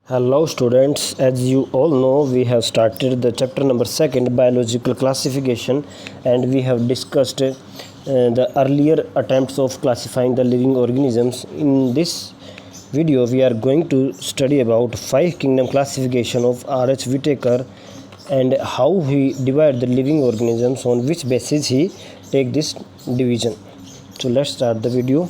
Hello students, as you all know, we have started the chapter number 2, biological classification, and we have discussed the earlier attempts of classifying the living organisms. In this video we are going to study about 5 kingdom classification of R.H. Whitaker and how he divide the living organisms, on which basis he take this division. So let's start the video.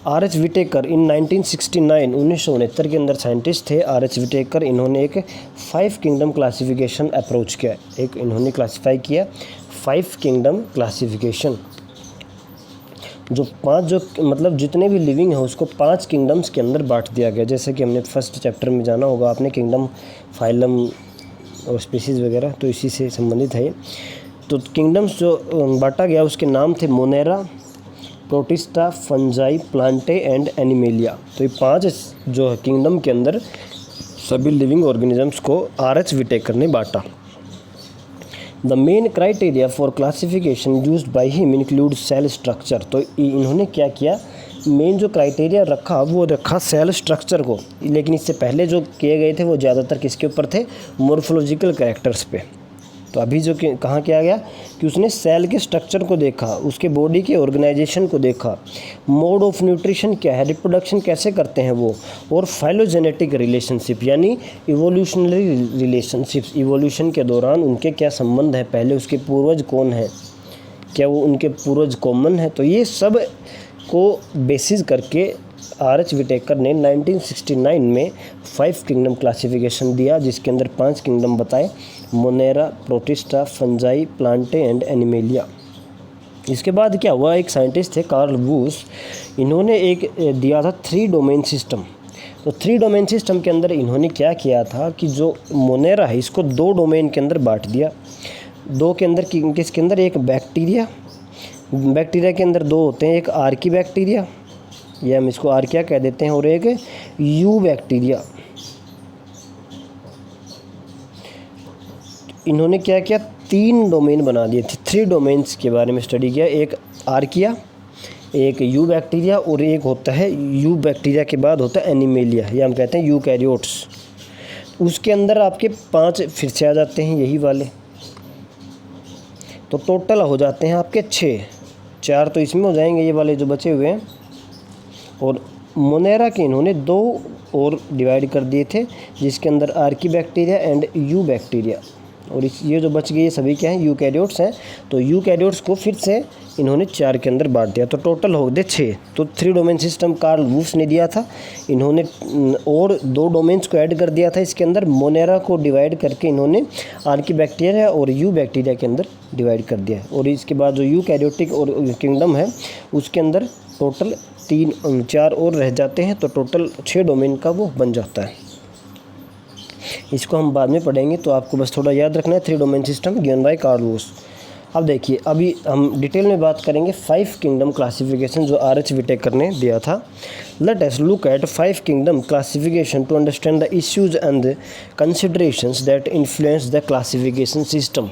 R.H. Whittaker in 1969 1969 के अंदर scientist थे R.H. Whittaker. इन्होंने एक 5 kingdom classification approach किया। एक इन्होंने classify किया 5 kingdom classification, जो मतलब जितने भी लिविंग है उसको 5 किंगडम्स के अंदर बांट दिया गया। जैसे कि हमने फर्स्ट चैप्टर में जाना होगा आपने, किंगडम, फाइलम और स्पीसीज़ वगैरह, तो इसी से संबंधित है। तो किंगडम्स जो बांटा गया उसके नाम थे Monera, Protista, fungi, Plantae and animalia. तो ये 5 जो है किंगडम के अंदर सभी लिविंग ऑर्गेनिजम्स को R.H. विटेकर ने बांटा। The main criteria for classification used by him include cell structure. तो इन्होंने क्या किया, मेन जो क्राइटेरिया रखा वो रखा सेल स्ट्रक्चर को, लेकिन इससे पहले जो किए गए थे वो ज़्यादातर किसके ऊपर थे, मोर्फोलॉजिकल कैरेक्टर्स पे। तो अभी जो कहाँ किया गया कि उसने सेल के स्ट्रक्चर को देखा, उसके बॉडी के ऑर्गेनाइजेशन को देखा, मोड ऑफ न्यूट्रिशन क्या है, रिप्रोडक्शन कैसे करते हैं वो, और फाइलोजेनेटिक रिलेशनशिप यानी इवोल्यूशनरी रिलेशनशिप्स, इवोल्यूशन के दौरान उनके क्या संबंध है, पहले उसके पूर्वज कौन है, क्या वो उनके पूर्वज कॉमन है। तो ये सब को बेसिस करके R.H. विटेकर ने 1969 में 5 किंगडम क्लासिफिकेशन दिया, जिसके अंदर 5 किंगडम बताए, Monera, Protista, fungi, Plantae and animalia. इसके बाद क्या हुआ, एक साइंटिस्ट थे कार्ल वूस, इन्होंने एक दिया था 3 डोमेन सिस्टम। तो 3 डोमेन सिस्टम के अंदर इन्होंने क्या किया था कि जो मोनेरा है इसको 2 डोमेन के अंदर बांट दिया। 2 के अंदर किसके अंदर, एक बैक्टीरिया के अंदर 2 होते हैं, एक आर्की बैक्टीरिया, या हम इसको आर्किया कह देते हैं, और एक यू बैक्टीरिया। इन्होंने क्या किया, 3 डोमेन बना दिए थे। 3 डोमेन्स के बारे में स्टडी किया, एक आर्किया, एक यू बैक्टीरिया, और एक होता है यू बैक्टीरिया के बाद होता है एनिमेलिया, या हम कहते हैं यूकैरियोट्स। उसके अंदर आपके 5 फिर से आ जाते हैं यही वाले, तो टोटल हो जाते हैं आपके 6। 4 तो इसमें हो जाएंगे ये वाले जो बचे हुए हैं, और मोनेरा के इन्होंने 2 और डिवाइड कर दिए थे, जिसके अंदर Archie bacteria and you bacteria, और ये जो बच गए ये सभी क्या हैं, यूकैरियोट्स हैं। तो यूकैरियोट्स को फिर से इन्होंने 4 के अंदर बांट दिया, तो टोटल हो गए 6। तो 3 डोमेन सिस्टम कार्ल वूस ने दिया था, इन्होंने और 2 डोमेन्स को ऐड कर दिया था इसके अंदर। मोनेरा को डिवाइड करके इन्होंने आर्की बैक्टीरिया और यू बैक्टीरिया के अंदर डिवाइड कर दिया, और इसके बाद जो यूकैरियोटिक और किंगडम है उसके अंदर टोटल 4 और रह जाते हैं, तो टोटल 6 डोमेन का वो बन जाता है। इसको हम बाद में पढ़ेंगे, तो आपको बस थोड़ा याद रखना है 3 domain system given by Karl Woese. अब देखिए, अभी हम डिटेल में बात करेंगे 5 किंगडम क्लासिफिकेशन जो R.H. विटेकर ने दिया था। Let us look at 5 kingdom classification to understand the issues and the considerations that influence the classification system.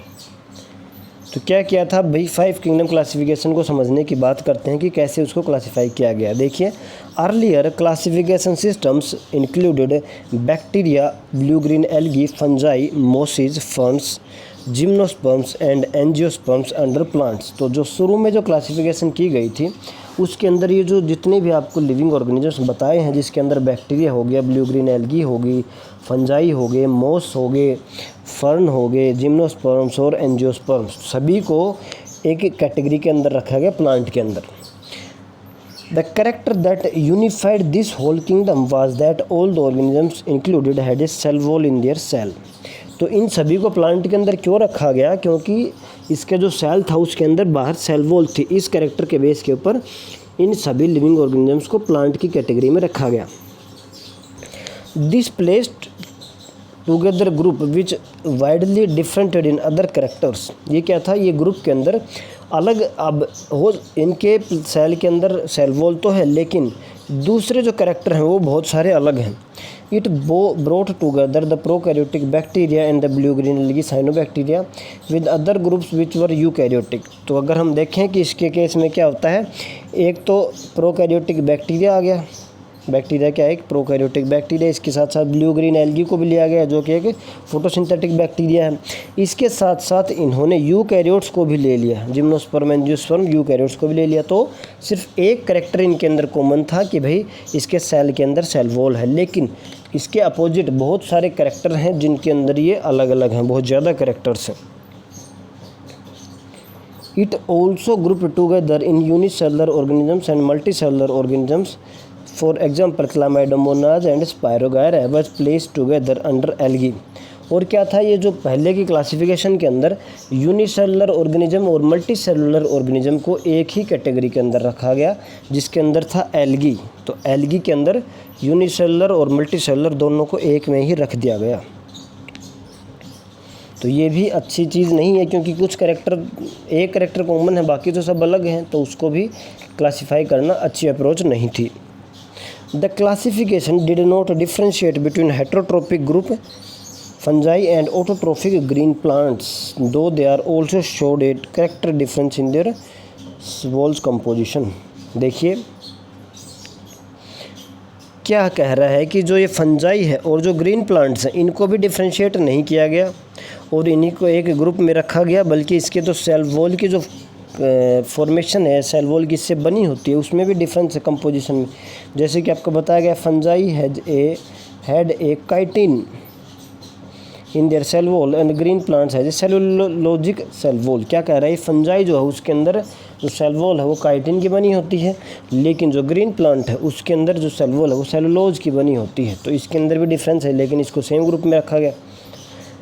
तो क्या किया था भाई, 5 किंगडम क्लासिफिकेशन को समझने की बात करते हैं कि कैसे उसको क्लासिफाई किया गया। देखिए, earlier classification systems included bacteria, blue green algae, fungi, mosses, ferns, gymnosperms and angiosperms under plants. तो जो शुरू में जो क्लासिफिकेशन की गई थी उसके अंदर ये जो जितने भी आपको लिविंग ऑर्गेनिजम्स बताए हैं, जिसके अंदर बैक्टीरिया हो गया, ब्लू ग्रीन एल्गी हो गई, फंजाई हो गए, मोस हो गए, फर्न हो गए, जिम्नोस्पर्म्स और एंजियोस्पर्म्स, सभी को एक एक कैटेगरी के अंदर रखा गया प्लांट के अंदर। The character that unified this whole kingdom was that all the organisms included had a cell wall in their cell. तो इन सभी को प्लांट के अंदर क्यों रखा गया, क्योंकि इसका जो सेल था उसके अंदर बाहर सेल वॉल थी। इस कैरेक्टर के बेस के ऊपर इन सभी लिविंग ऑर्गेनिजम्स को प्लांट की कैटेगरी में रखा गया। This placed together group which widely differed in other characters. ये क्या था, ये ग्रुप के अंदर अलग, अब हो इनके सेल के अंदर सेल वॉल तो है, लेकिन दूसरे जो कैरेक्टर हैं वो बहुत सारे अलग हैं। It brought together the prokaryotic bacteria and the blue green algae cyanobacteria with other groups which were eukaryotic. तो अगर हम देखें कि इसके केस में क्या होता है, एक तो प्रोकैरियोटिक बैक्टीरिया आ गया, बैक्टीरिया क्या है, एक प्रोकैरियोटिक बैक्टीरिया। इसके साथ साथ ब्लू ग्रीन एल्गी को भी लिया गया जो कि एक फोटोसिंथेटिक बैक्टीरिया है। इसके साथ साथ इन्होंने यूकैरियोट्स को भी ले लिया, जिम्नोस्पर्म एंजियोस्पर्म यूकैरियोट्स को भी ले लिया। तो सिर्फ एक करैक्टर इनके अंदर कॉमन था कि भाई इसके सेल के अंदर सेल वॉल है, लेकिन इसके अपोजिट बहुत सारे करैक्टर हैं जिनके अंदर ये अलग अलग हैं, बहुत ज़्यादा करैक्टर्स हैं। It also grouped together in unicellular organisms and multicellular organisms. For example, Chlamydomonas and Spirogyra was placed together under algae. और क्या था ये जो पहले की क्लासिफिकेशन के अंदर यूनिसेलुलर ऑर्गेनिज्म और मल्टीसेलुलर ऑर्गेनिज्म को एक ही कैटेगरी के अंदर रखा गया, जिसके अंदर था एल्गी। तो एल्गी के अंदर यूनिसेलुलर और मल्टीसेलुलर दोनों को एक में ही रख दिया गया। तो ये भी अच्छी चीज़ नहीं है, क्योंकि कुछ एक करैक्टर कॉमन है, बाकी तो सब अलग हैं, तो उसको भी क्लासिफाई करना अच्छी अप्रोच नहीं थी। The classification did not differentiate between heterotrophic group fungi and autotrophic green plants, though they are also showed a character difference in their walls composition. देखिए क्या कह रहा है कि जो ये फंजाई है और जो ग्रीन प्लांट्स हैं इनको भी डिफ्रेंशिएट नहीं किया गया और इन्हीं को एक ग्रुप में रखा गया, बल्कि इसके तो सेल वॉल की जो फॉर्मेशन है सेल वॉल की इससे बनी होती है उसमें भी डिफरेंस है कंपोजिशन में। जैसे कि आपको बताया गया fungi had a chitin in their cell wall and green plants है सेलुलोजिक सेल वॉल। क्या कह रहा है, फंजाई जो है उसके अंदर जो सेल वॉल है वो काइटिन की बनी होती है, लेकिन जो ग्रीन प्लांट है उसके अंदर जो सेल वॉल है वो सेलुलोज की बनी होती है। तो इसके अंदर भी डिफरेंस है, लेकिन इसको सेम ग्रुप में रखा गया।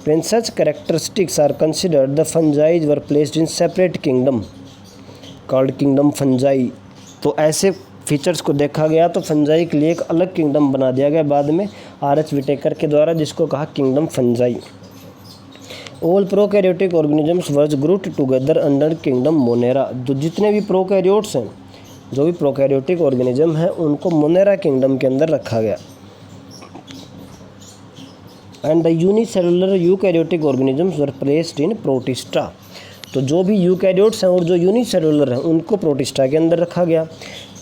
When such characteristics are considered, the fungi were placed in separate kingdom called kingdom fungi। तो ऐसे फीचर्स को देखा गया तो फंजाई के लिए एक अलग किंगडम बना दिया गया बाद में आर.एच. विटेकर के द्वारा, जिसको कहा kingdom fungi. All prokaryotic organisms verge grouped together under kingdom Monera. तो जितने भी प्रोकैरियोट्स हैं, जो भी प्रोकैरियोटिक ऑर्गेनिज्म हैं, उनको मोनेरा किंगडम के अंदर रखा गया। And the unicellular eukaryotic organisms were placed in protista. तो जो भी यूकैरियोट्स हैं और जो यूनिसेलुलर हैं उनको प्रोटिस्टा के अंदर रखा गया।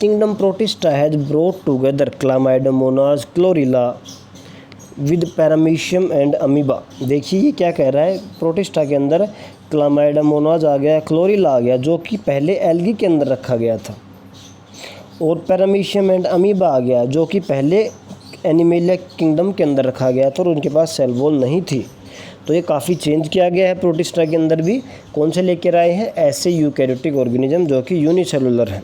Kingdom Protista has brought together Chlamydomonas Chlorella with Paramecium and Amoeba. देखिए ये क्या कह रहा है, प्रोटिस्टा के अंदर क्लामाइडोमोनास आ गया, क्लोरिला आ गया, जो कि पहले एल्गी के अंदर रखा गया था, और पैरामीशियम एंड अमीबा आ गया जो कि पहले एनिमेलिया किंगडम के अंदर रखा गया था और उनके पास सेल वॉल नहीं थी। तो ये काफ़ी चेंज किया गया है प्रोटिस्टा के अंदर भी। कौन से लेकर आए हैं, ऐसे यूकैरियोटिक ऑर्गेनिज्म जो कि यूनिसेलुलर हैं।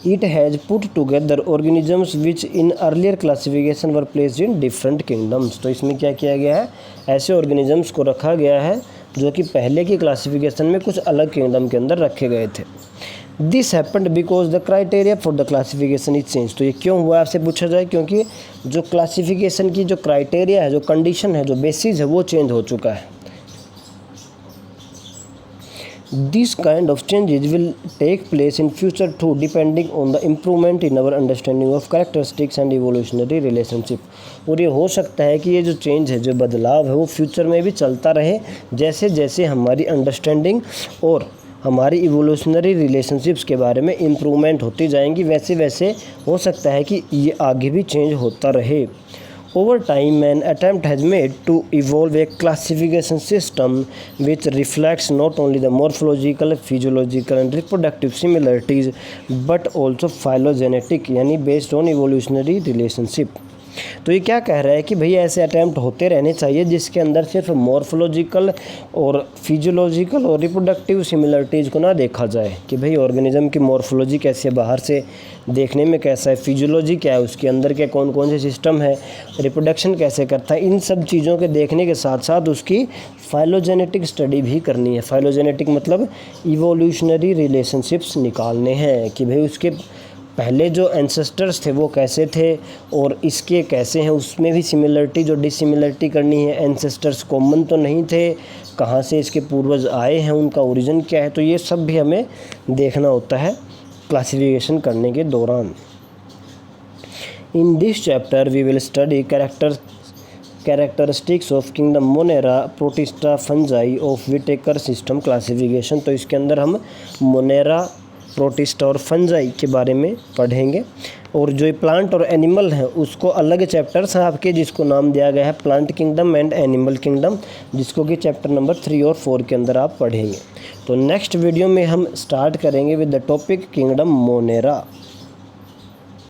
It has put together organisms which in earlier classification were placed in different kingdoms. तो इसमें क्या किया गया है, ऐसे ऑर्गेनिजम्स को रखा गया है जो कि पहले की क्लासिफिकेशन में कुछ अलग किंगडम के अंदर रखे गए थे। This happened because the criteria for the classification is change. तो ये क्यों हुआ आपसे पूछा जाए, क्योंकि जो क्लासिफिकेशन की जो क्राइटेरिया है, जो कंडीशन है, जो बेसिस है, वो चेंज हो चुका है। This kind of changes will take place in future to depending on the improvement in our understanding of characteristics and evolutionary relationship. और ये हो सकता है कि ये जो चेंज है, जो बदलाव है, वो फ्यूचर में भी चलता रहे, जैसे जैसे हमारी अंडरस्टैंडिंग और हमारी इवोल्यूशनरी रिलेशनशिप्स के बारे में इम्प्रूवमेंट होती जाएंगी, वैसे वैसे हो सकता है कि ये आगे भी चेंज होता रहे। Over time an attempt has made to evolve a classification system which reflects not only the morphological, physiological and reproductive similarities but also phylogenetic, यानी बेस्ड ऑन इवोल्यूशनरी रिलेशनशिप। तो ये क्या कह रहा है कि भैया ऐसे अटैम्प्ट होते रहने चाहिए जिसके अंदर सिर्फ मॉर्फोलॉजिकल और फिजियोलॉजिकल और रिप्रोडक्टिव सिमिलरिटीज़ को ना देखा जाए कि भाई ऑर्गेनिज्म की मॉर्फोलॉजी कैसे बाहर से देखने में कैसा है, फिजियोलॉजी क्या है, उसके अंदर के कौन कौन से सिस्टम है, रिप्रोडक्शन कैसे करता है, इन सब चीज़ों के देखने के साथ साथ उसकी फाइलोजेनेटिक स्टडी भी करनी है। फाइलोजेनेटिक मतलब इवोल्यूशनरी रिलेशनशिप्स निकालने हैं कि भाई उसके पहले जो एंसेस्टर्स थे वो कैसे थे और इसके कैसे हैं, उसमें भी सिमिलरिटी जो डिसिमिलरिटी करनी है। एंसेस्टर्स कॉमन तो नहीं थे, कहाँ से इसके पूर्वज आए हैं, उनका ओरिजिन क्या है, तो ये सब भी हमें देखना होता है क्लासिफिकेशन करने के दौरान। In this chapter we will study characteristics of kingdom Monera, Protista, fungi of Whittaker system classification. तो इसके अंदर हम मोनेरा, प्रोटिस्ट और फंजाई के बारे में पढ़ेंगे। और जो ये प्लांट और एनिमल हैं उसको अलग चैप्टर्स हैं आपके, जिसको नाम दिया गया है plant kingdom and animal kingdom, जिसको कि चैप्टर नंबर 3 और 4 के अंदर आप पढ़ेंगे। तो नेक्स्ट वीडियो में हम स्टार्ट करेंगे with the topic kingdom Monera.